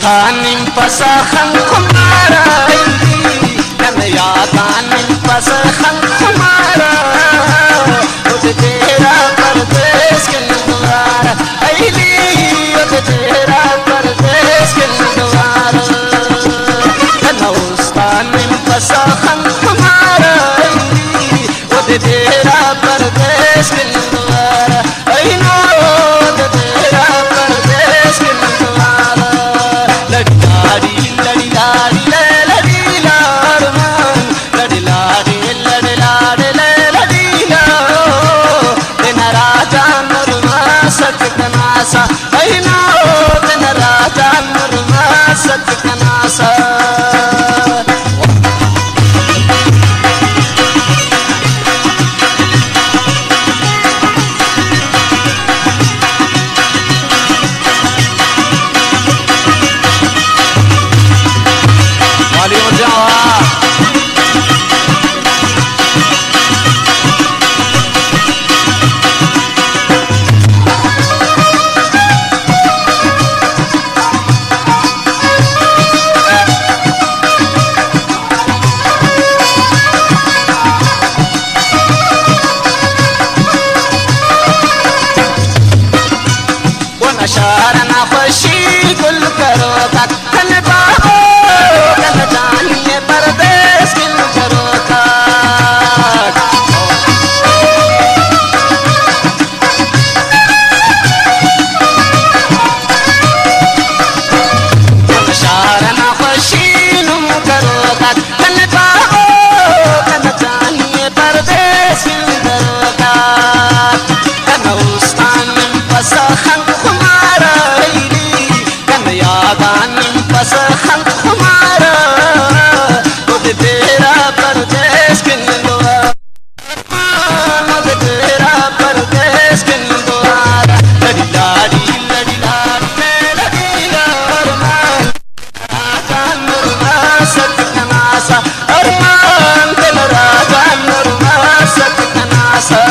तानिम पसखन खुमारा कन या तानिम पसखन खुमारा उद तेरा परदेस के नंदवार अली उद तेरा परदेस के नंदवार कन तानिम पसखन खुमारा उद तेरा परदेस के नंदवार अइनो उद तेरा परदेस के नंदवार लड़ी लड़ी लाड़ी ले लड़ी लाड़मान लड़ी लाड़ी लड़ी लाड़ी ले लड़ी लाओ दिन राजा नरमा सच कनासा अहिनो दिन राजा नरमा सच कनासा शहरना खुशी गुल करो कन बाबो कन जानिए परदेस किल करो शहरना खुशी नुम करो कन बाबो कन जानिए परदेस किल करो कन उस्तान पसखन तानिम पसखन खुमारा उद तेरा परदेस के नंदवार उद तेरा परदेस के नंदवार लड़ी लाड़ी लड़ी लाड़ी लड़ी लाड़मान राजा नरमा सच कनासा अरमान दिल राजा नरमा सच कनासा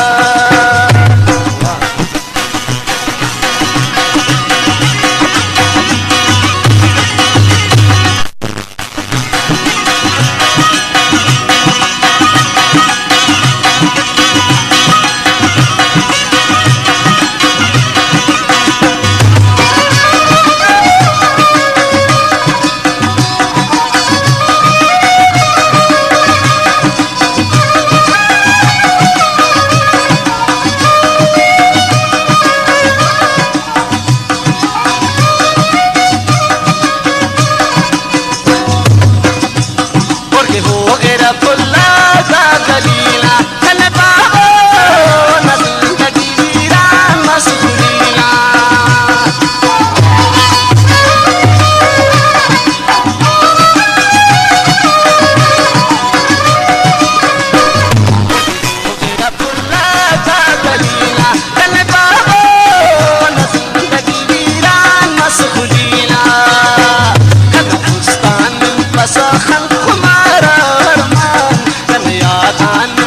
पसखन खुमारा अरमान कन या तानिम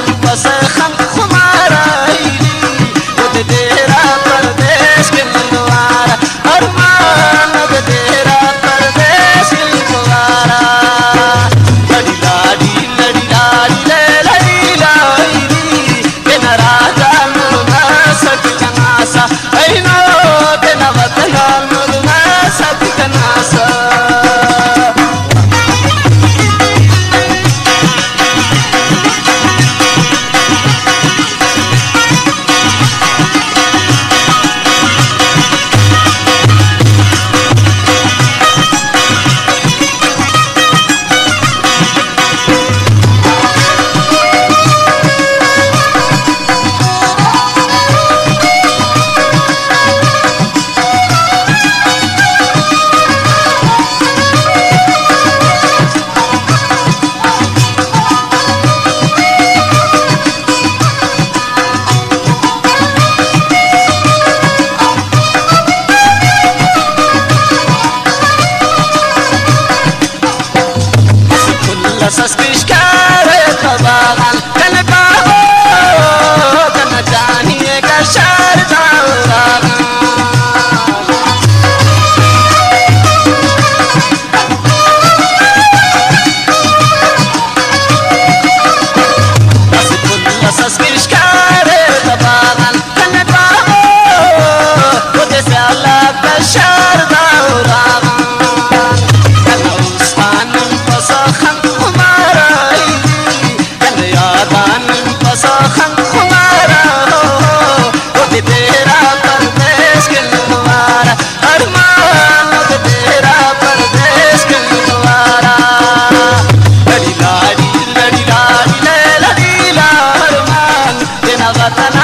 तन